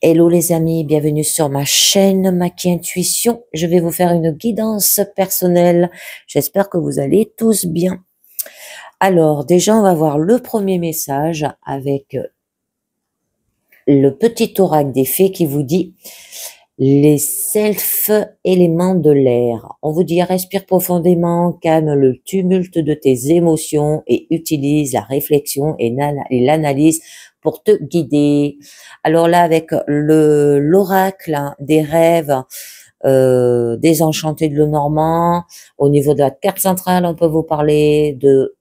Hello les amis, bienvenue sur ma chaîne Maki Intuition. Je vais vous faire une guidance personnelle. J'espère que vous allez tous bien. Alors déjà, on va voir le premier message avec le petit oracle des fées qui vous dit les self-éléments de l'air. On vous dit respire profondément, calme le tumulte de tes émotions et utilise la réflexion et l'analyse pour te guider. Alors là, avec l'oracle des rêves, désenchanté de Lenormand, au niveau de la carte centrale, on peut vous parler de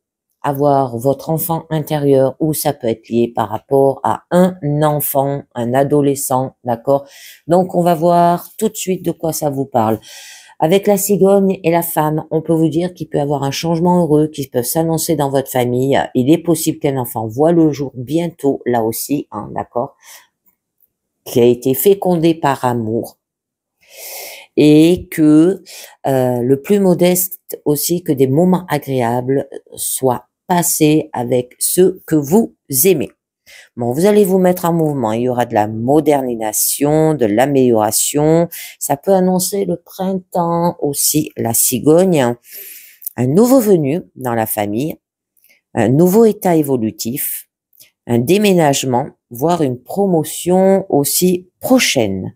avoir votre enfant intérieur, ou ça peut être lié par rapport à un enfant, un adolescent, d'accord? Donc, on va voir tout de suite de quoi ça vous parle. Avec la cigogne et la femme, on peut vous dire qu'il peut y avoir un changement heureux qui peut s'annoncer dans votre famille. Il est possible qu'un enfant voit le jour bientôt, là aussi, hein, d'accord? Qui a été fécondé par amour. Et que le plus modeste aussi, que des moments agréables soient passés avec ceux que vous aimez. Bon, vous allez vous mettre en mouvement. Il y aura de la modernisation, de l'amélioration. Ça peut annoncer le printemps aussi, la cigogne. Un nouveau venu dans la famille, un nouveau état évolutif, un déménagement, voire une promotion aussi prochaine.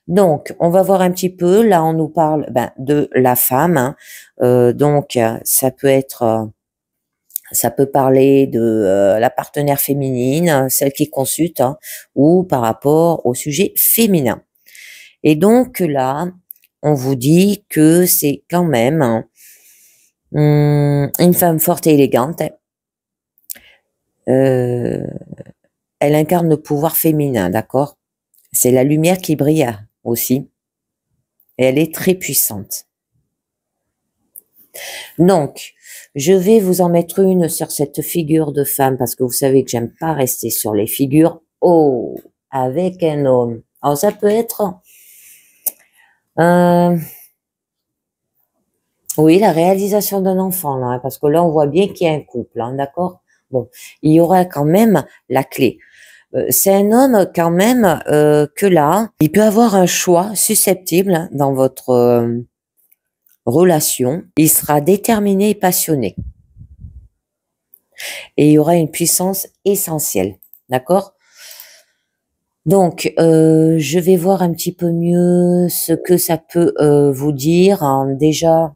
Donc, on va voir un petit peu. Là, on nous parle de la femme. Hein. Donc, ça peut parler de la partenaire féminine, celle qui consulte, hein, ou par rapport au sujet féminin. Et donc là, on vous dit que c'est quand même une femme forte et élégante. Elle incarne le pouvoir féminin, d'accord? C'est la lumière qui brille aussi. Et elle est très puissante. Donc, je vais vous en mettre une sur cette figure de femme, parce que vous savez que j'aime pas rester sur les figures. Oh, avec un homme. Alors, ça peut être, oui, la réalisation d'un enfant, là, hein, parce que là, on voit bien qu'il y a un couple, hein, d'accord? Bon, il y aura quand même la clé. C'est un homme quand même que là, il peut avoir un choix susceptible dans votre relation. Il sera déterminé et passionné. Et il y aura une puissance essentielle, d'accord? Donc, je vais voir un petit peu mieux ce que ça peut vous dire. Hein. Déjà,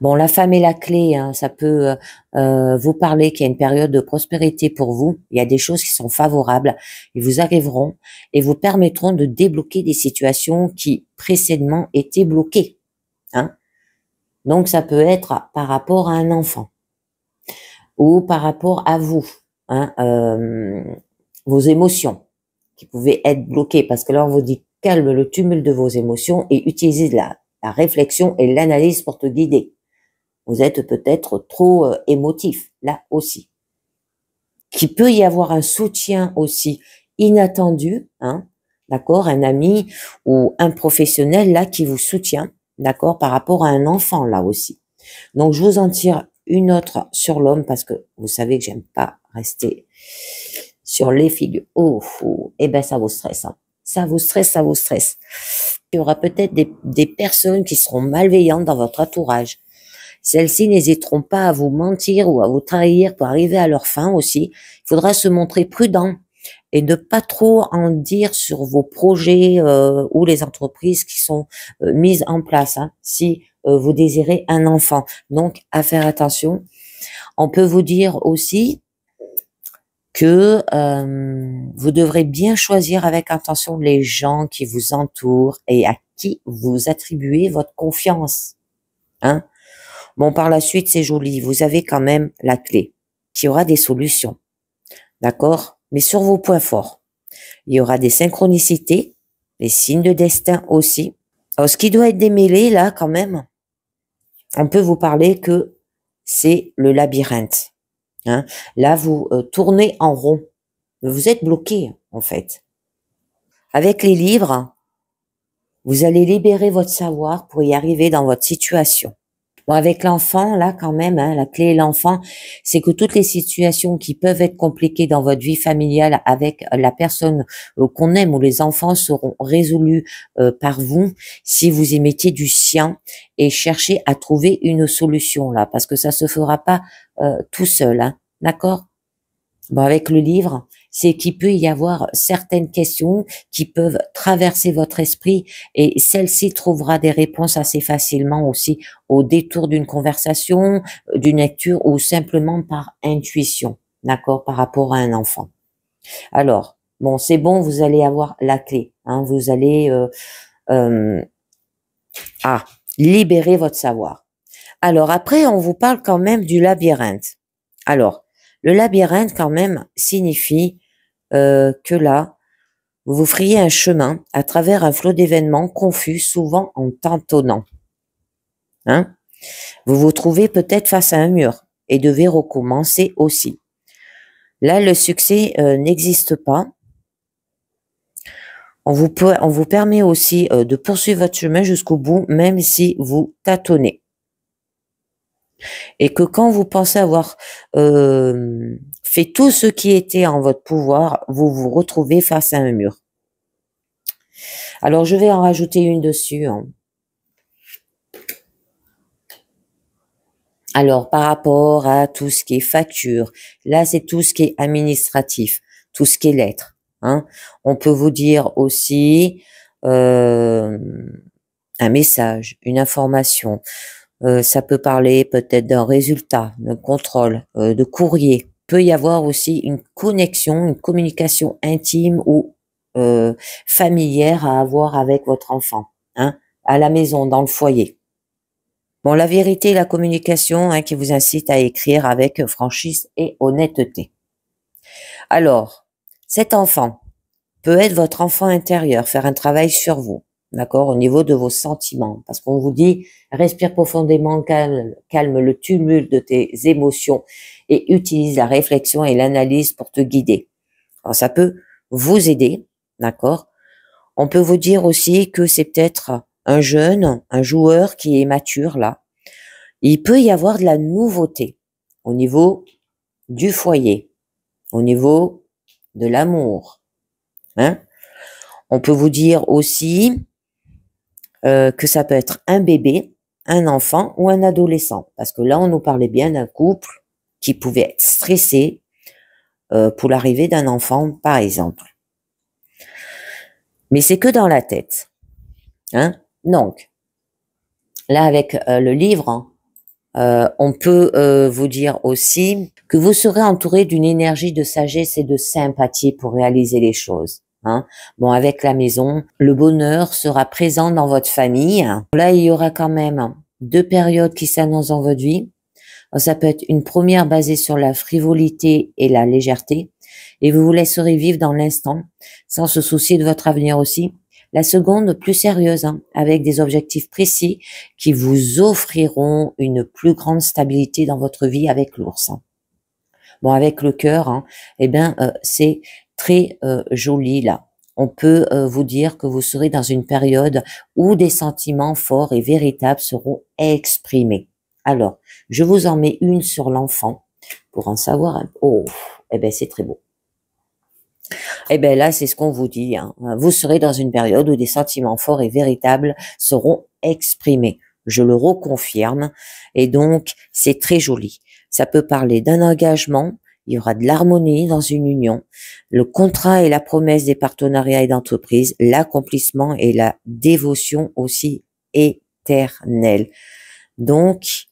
bon, la femme est la clé, hein, ça peut vous parler qu'il y a une période de prospérité pour vous. Il y a des choses qui sont favorables, ils vous arriveront et vous permettront de débloquer des situations qui précédemment étaient bloquées. Hein. Donc, ça peut être par rapport à un enfant ou par rapport à vous, hein, vos émotions qui pouvaient être bloquées, parce que là, on vous dit calme le tumulte de vos émotions et utilisez la réflexion et l'analyse pour te guider. Vous êtes peut-être trop émotif, là aussi. Qu'il peut y avoir un soutien aussi inattendu, hein, d'accord, un ami ou un professionnel là qui vous soutient, d'accord, par rapport à un enfant là aussi. Donc je vous en tire une autre sur l'homme, parce que vous savez que j'aime pas rester sur les figures. Oh, eh ben ça vous stresse, hein. Ça vous stresse, ça vous stresse. Il y aura peut-être des personnes qui seront malveillantes dans votre entourage. Celles-ci n'hésiteront pas à vous mentir ou à vous trahir pour arriver à leur fin aussi. Il faudra se montrer prudent et ne pas trop en dire sur vos projets ou les entreprises qui sont mises en place, hein, si vous désirez un enfant. Donc, à faire attention. On peut vous dire aussi que vous devrez bien choisir avec attention les gens qui vous entourent et à qui vous attribuez votre confiance. Hein? Bon, par la suite, c'est joli. Vous avez quand même la clé. Il y aura des solutions. D'accord? Mais sur vos points forts. Il y aura des synchronicités, les signes de destin aussi. Alors, ce qui doit être démêlé, là, quand même, on peut vous parler que c'est le labyrinthe. Hein? Là, vous tournez en rond. Vous êtes bloqué, en fait. Avec les livres, vous allez libérer votre savoir pour y arriver dans votre situation. Bon, avec l'enfant, là, quand même, hein, la clé est l'enfant, c'est que toutes les situations qui peuvent être compliquées dans votre vie familiale avec la personne qu'on aime ou les enfants seront résolues par vous si vous y mettez du sien et cherchez à trouver une solution, là, parce que ça se fera pas tout seul, hein, d'accord? Bon, avec le livre, c'est qu'il peut y avoir certaines questions qui peuvent traverser votre esprit et celle-ci trouvera des réponses assez facilement aussi au détour d'une conversation, d'une lecture ou simplement par intuition, d'accord, par rapport à un enfant. Alors, bon, c'est bon, vous allez avoir la clé, hein, vous allez euh, ah, libérer votre savoir. Alors après, on vous parle quand même du labyrinthe. Alors, le labyrinthe quand même signifie que là, vous vous feriez un chemin à travers un flot d'événements confus, souvent en tâtonnant. Hein? Vous vous trouvez peut-être face à un mur et devez recommencer aussi. Là, le succès n'existe pas. On vous permet aussi de poursuivre votre chemin jusqu'au bout, même si vous tâtonnez. Et que quand vous pensez avoir fait tout ce qui était en votre pouvoir, vous vous retrouvez face à un mur. Alors, je vais en rajouter une dessus. Hein. Alors, par rapport à tout ce qui est facture, là, c'est tout ce qui est administratif, tout ce qui est lettres. Hein. On peut vous dire aussi un message, une information. Ça peut parler peut-être d'un résultat, d'un contrôle, de courrier. Peut y avoir aussi une connexion, une communication intime ou familière à avoir avec votre enfant, hein, à la maison, dans le foyer. Bon, la vérité et la communication hein, qui vous incite à écrire avec franchise et honnêteté. Alors, cet enfant peut être votre enfant intérieur, faire un travail sur vous, d'accord, au niveau de vos sentiments, parce qu'on vous dit, respire profondément, calme le tumulte de tes émotions et utilise la réflexion et l'analyse pour te guider. Alors, ça peut vous aider, d'accord. On peut vous dire aussi que c'est peut-être un jeune, un joueur qui est mature là. Il peut y avoir de la nouveauté au niveau du foyer, au niveau de l'amour. Hein. On peut vous dire aussi que ça peut être un bébé, un enfant ou un adolescent. Parce que là, on nous parlait bien d'un couple qui pouvait être stressé pour l'arrivée d'un enfant, par exemple. Mais c'est que dans la tête. Hein. Donc, là, avec le livre, on peut vous dire aussi que vous serez entouré d'une énergie de sagesse et de sympathie pour réaliser les choses. Hein. Bon, avec la maison, le bonheur sera présent dans votre famille. Là, il y aura quand même 2 périodes qui s'annoncent dans votre vie. Ça peut être une première basée sur la frivolité et la légèreté, et vous vous laisserez vivre dans l'instant, sans se soucier de votre avenir aussi. La seconde, plus sérieuse, hein, avec des objectifs précis qui vous offriront une plus grande stabilité dans votre vie avec l'ours. Hein. Bon, avec le cœur, hein, eh ben, c'est très joli là. On peut vous dire que vous serez dans une période où des sentiments forts et véritables seront exprimés. Alors, je vous en mets une sur l'enfant pour en savoir un peu. Oh, eh ben, c'est très beau. Eh ben là, c'est ce qu'on vous dit. Hein. Vous serez dans une période où des sentiments forts et véritables seront exprimés. Je le reconfirme. Et donc, c'est très joli. Ça peut parler d'un engagement. Il y aura de l'harmonie dans une union. Le contrat et la promesse des partenariats et d'entreprise. L'accomplissement et la dévotion aussi éternelle. Donc,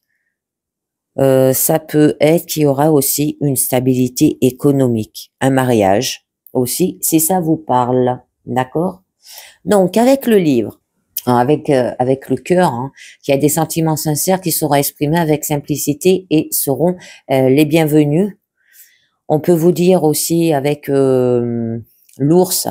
ça peut être qu'il y aura aussi une stabilité économique, un mariage aussi, si ça vous parle, d'accord? Donc, avec le livre, hein, avec le cœur, hein, il y a des sentiments sincères qui seront exprimés avec simplicité et seront les bienvenus. On peut vous dire aussi avec l'ours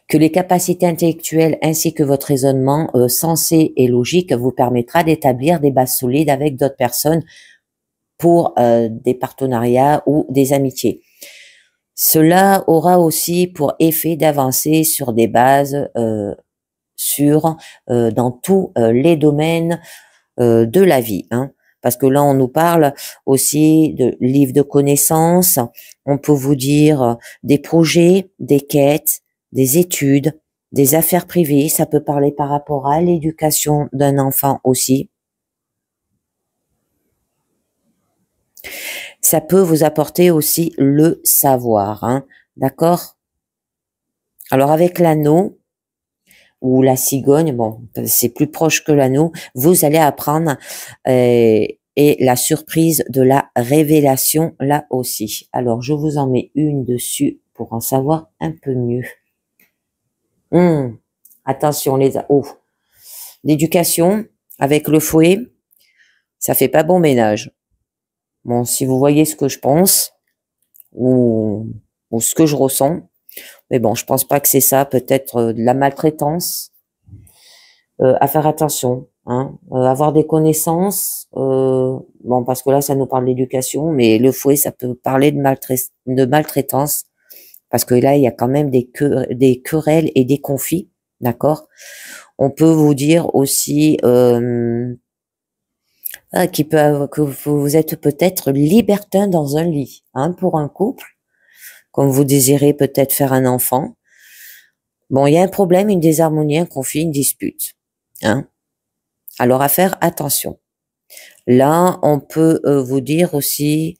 que les capacités intellectuelles ainsi que votre raisonnement sensé et logique vous permettra d'établir des bases solides avec d'autres personnes pour des partenariats ou des amitiés. Cela aura aussi pour effet d'avancer sur des bases dans tous les domaines de la vie, hein. Parce que là, on nous parle aussi de livres de connaissances. On peut vous dire des projets, des quêtes, des études, des affaires privées. Ça peut parler par rapport à l'éducation d'un enfant aussi. Ça peut vous apporter aussi le savoir, hein. D'accord? Alors avec l'anneau ou la cigogne, bon, c'est plus proche que l'anneau, vous allez apprendre et la surprise de la révélation là aussi. Alors je vous en mets une dessus pour en savoir un peu mieux. Attention l'éducation avec le fouet, ça fait pas bon ménage. Bon, si vous voyez ce que je pense ou ce que je ressens, mais bon, je pense pas que c'est ça, peut-être de la maltraitance, à faire attention, hein, avoir des connaissances, bon, parce que là, ça nous parle d'éducation, mais le fouet, ça peut parler de maltraitance, parce que là, il y a quand même des querelles et des conflits, d'accord? On peut vous dire aussi que vous êtes peut-être libertin dans un lit, hein, pour un couple, comme vous désirez peut-être faire un enfant. Bon, il y a un problème, une désharmonie, un conflit, une dispute, hein. Alors à faire attention. Là, on peut vous dire aussi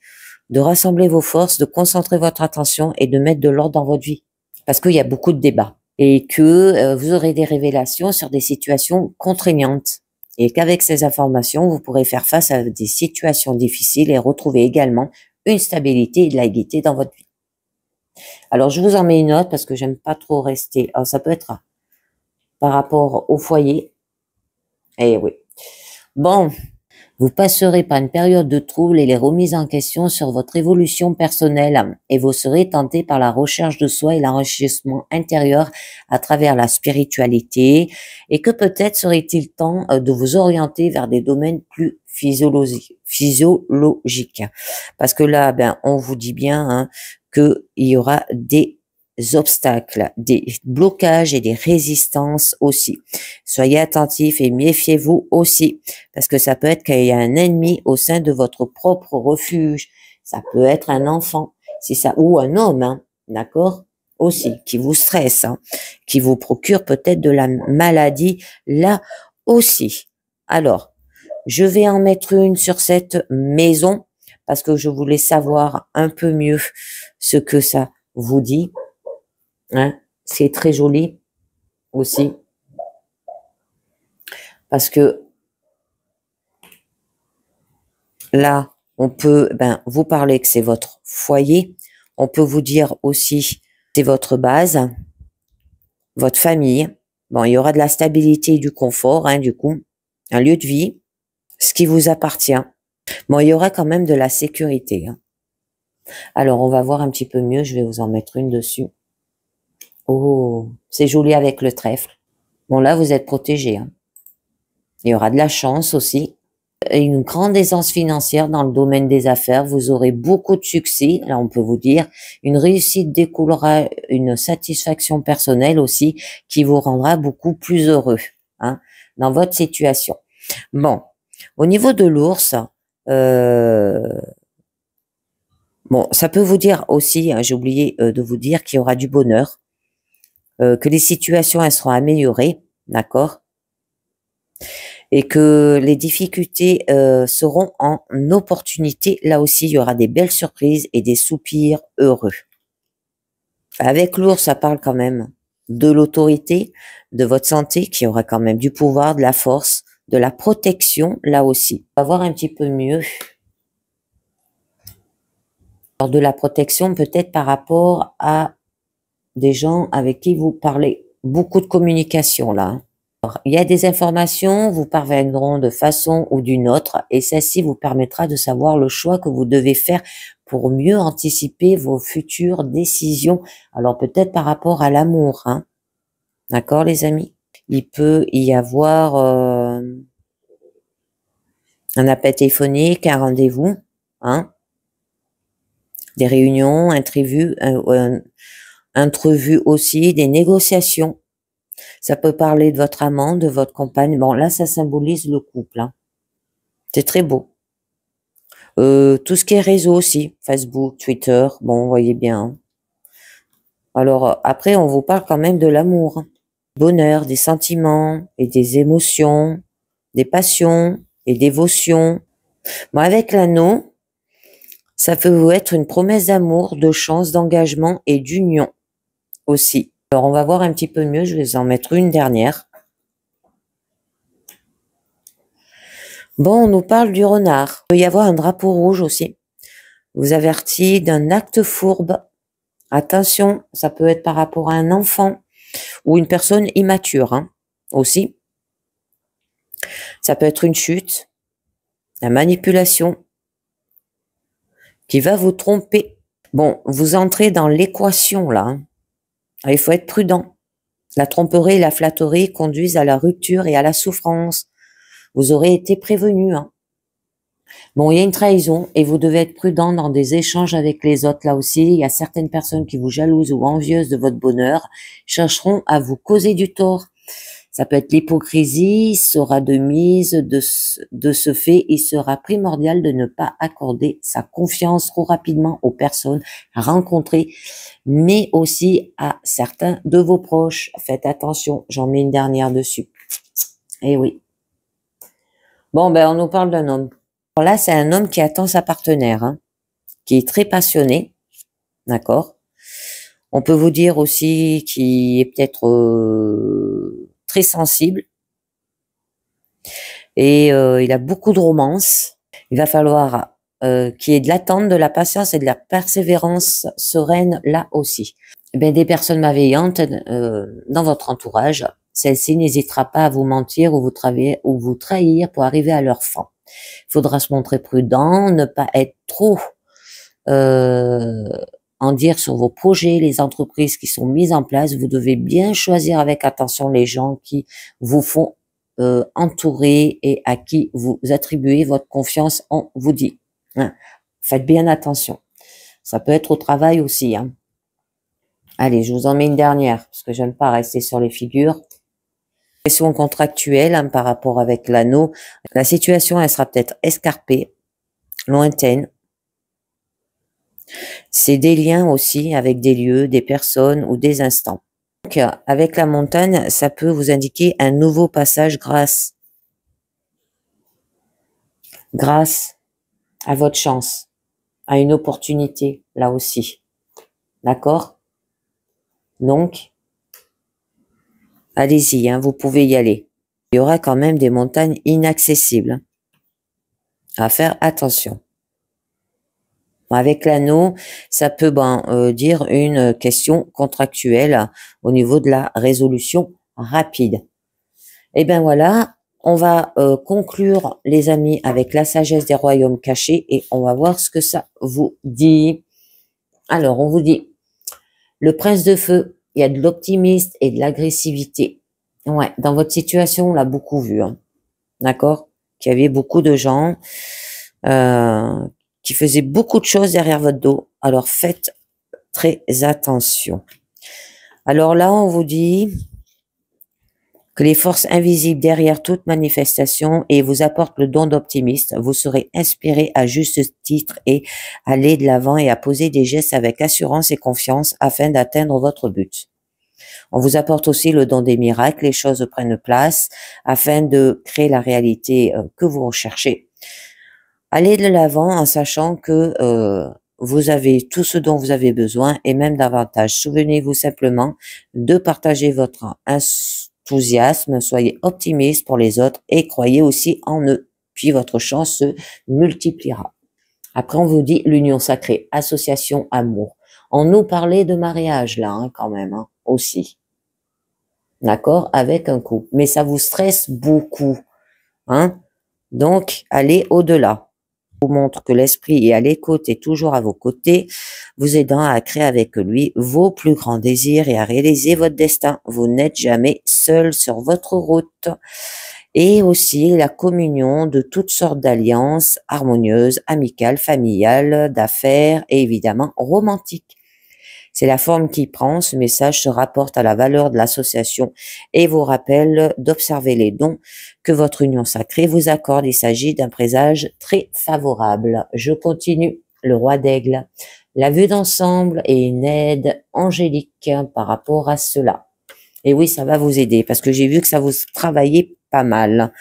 de rassembler vos forces, de concentrer votre attention et de mettre de l'ordre dans votre vie, parce qu'il y a beaucoup de débats et que vous aurez des révélations sur des situations contraignantes et qu'avec ces informations, vous pourrez faire face à des situations difficiles et retrouver également une stabilité et de la gaieté dans votre vie. Alors, je vous en mets une autre parce que j'aime pas trop rester. Alors, ça peut être par rapport au foyer. Eh oui. Bon, vous passerez par une période de troubles et les remises en question sur votre évolution personnelle et vous serez tenté par la recherche de soi et l'enrichissement intérieur à travers la spiritualité et que peut-être serait-il temps de vous orienter vers des domaines plus physiologiques. Parce que là, ben, on vous dit bien, hein, qu'il y aura des obstacles, des blocages et des résistances aussi. Soyez attentifs et méfiez-vous aussi, parce que ça peut être qu'il y a un ennemi au sein de votre propre refuge. Ça peut être un enfant, c'est ça, ou un homme, hein, d'accord, aussi, qui vous stresse, hein, qui vous procure peut-être de la maladie, là aussi. Alors, je vais en mettre une sur cette maison, parce que je voulais savoir un peu mieux ce que ça vous dit. Hein, c'est très joli aussi parce que là, on peut vous parler que c'est votre foyer. On peut vous dire aussi c'est votre base, votre famille. Bon, il y aura de la stabilité et du confort, hein, du coup, un lieu de vie, ce qui vous appartient. Bon, il y aura quand même de la sécurité. Hein. Alors, on va voir un petit peu mieux. Je vais vous en mettre une dessus. Oh, c'est joli avec le trèfle. Bon, là, vous êtes protégé. Hein. Il y aura de la chance aussi. Une grande aisance financière dans le domaine des affaires. Vous aurez beaucoup de succès. Là, on peut vous dire. Une réussite découlera une satisfaction personnelle aussi qui vous rendra beaucoup plus heureux, hein, dans votre situation. Bon, au niveau de l'ours, bon, ça peut vous dire aussi, hein, j'ai oublié de vous dire qu'il y aura du bonheur, que les situations elles seront améliorées, d'accord, et que les difficultés seront en opportunité. Là aussi, il y aura des belles surprises et des soupirs heureux. Avec l'ours, ça parle quand même de l'autorité, de votre santé, qui aura quand même du pouvoir, de la force, de la protection, là aussi. On va voir un petit peu mieux. Alors, de la protection, peut-être par rapport à des gens avec qui vous parlez. Beaucoup de communication, là. Hein. Alors, il y a des informations, vous parviendront de façon ou d'une autre, et celle-ci vous permettra de savoir le choix que vous devez faire pour mieux anticiper vos futures décisions. Alors, peut-être par rapport à l'amour, hein. D'accord, les amis? Il peut y avoir un appel téléphonique, un rendez-vous, hein, des réunions, entrevues aussi, des négociations. Ça peut parler de votre amant, de votre compagne. Bon, là, ça symbolise le couple. Hein. C'est très beau. Tout ce qui est réseau aussi, Facebook, Twitter, bon, vous voyez bien, hein. Alors, après, on vous parle quand même de l'amour, hein. Bonheur, des sentiments et des émotions, des passions et dévotions. Bon, avec l'anneau, ça peut vous être une promesse d'amour, de chance, d'engagement et d'union aussi. Alors, on va voir un petit peu mieux, je vais en mettre une dernière. Bon, on nous parle du renard. Il peut y avoir un drapeau rouge aussi. Vous avertit d'un acte fourbe. Attention, ça peut être par rapport à un enfant ou une personne immature, hein, aussi. Ça peut être une chute, la manipulation qui va vous tromper. Bon, vous entrez dans l'équation là, hein. Il faut être prudent. La tromperie et la flatterie conduisent à la rupture et à la souffrance. Vous aurez été prévenu, hein. Bon, il y a une trahison et vous devez être prudent dans des échanges avec les autres. Là aussi, il y a certaines personnes qui vous jalousent ou envieuses de votre bonheur, chercheront à vous causer du tort. Ça peut être l'hypocrisie, sera de mise de ce fait. Il sera primordial de ne pas accorder sa confiance trop rapidement aux personnes rencontrées, mais aussi à certains de vos proches. Faites attention, j'en mets une dernière dessus. Eh oui. Bon, ben, on nous parle d'un homme. Alors là, c'est un homme qui attend sa partenaire, hein, qui est très passionné, d'accord. On peut vous dire aussi qu'il est peut-être très sensible et il a beaucoup de romance. Il va falloir qu'il y ait de l'attente, de la patience et de la persévérance sereine là aussi. Eh bien, des personnes malveillantes dans votre entourage, celle-ci n'hésitera pas à vous mentir ou vous trahir pour arriver à leur fin. Il faudra se montrer prudent, ne pas être trop en dire sur vos projets, les entreprises qui sont mises en place. Vous devez bien choisir avec attention les gens qui vous font entourer et à qui vous attribuez votre confiance, on vous dit. Hein. Faites bien attention. Ça peut être au travail aussi, hein. Allez, je vous en mets une dernière, parce que j'aime pas rester sur les figures. Question contractuelle, hein, par rapport avec l'anneau. La situation, elle sera peut-être escarpée, lointaine. C'est des liens aussi avec des lieux, des personnes ou des instants. Donc, avec la montagne, ça peut vous indiquer un nouveau passage grâce à votre chance, à une opportunité, là aussi. D'accord? Donc, allez-y, hein, vous pouvez y aller. Il y aura quand même des montagnes inaccessibles, hein, à faire attention. Avec l'anneau, ça peut dire une question contractuelle au niveau de la résolution rapide. Et ben voilà, on va conclure les amis avec la sagesse des royaumes cachés et on va voir ce que ça vous dit. Alors, on vous dit, le prince de feu, il y a de l'optimisme et de l'agressivité. Ouais, dans votre situation, on l'a beaucoup vu, hein. D'accord? Qu'il y avait beaucoup de gens qui faisaient beaucoup de choses derrière votre dos. Alors, faites très attention. Alors là, on vous dit que les forces invisibles derrière toute manifestation et vous apportent le don d'optimiste. Vous serez inspiré à juste titre et aller de l'avant et à poser des gestes avec assurance et confiance afin d'atteindre votre but. On vous apporte aussi le don des miracles, les choses prennent place afin de créer la réalité que vous recherchez. Allez de l'avant en sachant que vous avez tout ce dont vous avez besoin et même davantage. Souvenez-vous simplement de partager votre enthousiasme, soyez optimiste pour les autres et croyez aussi en eux. Puis votre chance se multipliera. Après, on vous dit l'union sacrée, association, amour. On nous parlait de mariage là, hein, quand même, hein, aussi. D'accord? Avec un couple. Mais ça vous stresse beaucoup, hein? Donc, allez au-delà. Vous montre que l'esprit est à l'écoute et toujours à vos côtés, vous aidant à créer avec lui vos plus grands désirs et à réaliser votre destin. Vous n'êtes jamais seul sur votre route. Et aussi la communion de toutes sortes d'alliances harmonieuses, amicales, familiales, d'affaires et évidemment romantiques. C'est la forme qui prend. Ce message se rapporte à la valeur de l'association et vous rappelle d'observer les dons que votre union sacrée vous accorde. Il s'agit d'un présage très favorable. Je continue. Le roi d'aigle. La vue d'ensemble est une aide angélique par rapport à cela. Et oui, ça va vous aider parce que j'ai vu que ça vous travaillait pas mal.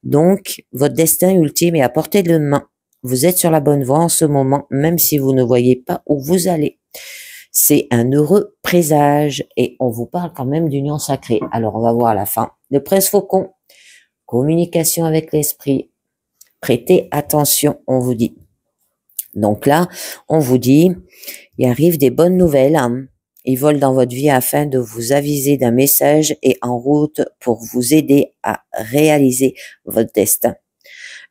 Donc, votre destin ultime est à portée de main. Vous êtes sur la bonne voie en ce moment, même si vous ne voyez pas où vous allez. C'est un heureux présage et on vous parle quand même d'union sacrée. Alors, on va voir à la fin. Le prince faucon, communication avec l'esprit. Prêtez attention, on vous dit. Donc là, on vous dit, il arrive des bonnes nouvelles. Ils volent dans votre vie afin de vous aviser d'un message et en route pour vous aider à réaliser votre destin.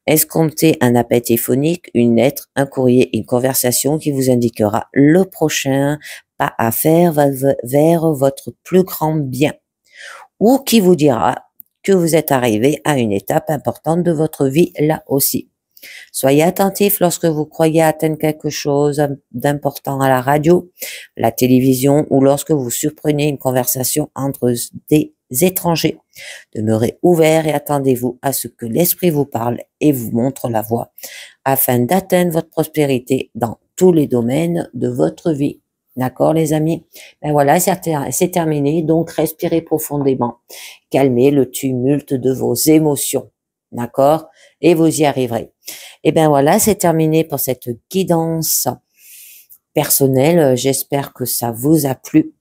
Escomptez un appel téléphonique, une lettre, un courrier, une conversation qui vous indiquera le prochain pas à faire vers votre plus grand bien ou qui vous dira que vous êtes arrivé à une étape importante de votre vie là aussi. Soyez attentif lorsque vous croyez atteindre quelque chose d'important à la radio, la télévision ou lorsque vous surprenez une conversation entre des étrangers. Demeurez ouvert et attendez-vous à ce que l'esprit vous parle et vous montre la voie afin d'atteindre votre prospérité dans tous les domaines de votre vie. D'accord, les amis? Ben voilà, c'est terminé. Donc, respirez profondément. Calmez le tumulte de vos émotions. D'accord? Et vous y arriverez. Et ben voilà, c'est terminé pour cette guidance personnelle. J'espère que ça vous a plu.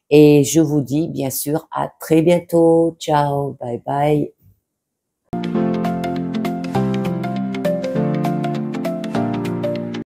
Et je vous dis, bien sûr, à très bientôt. Ciao, bye bye.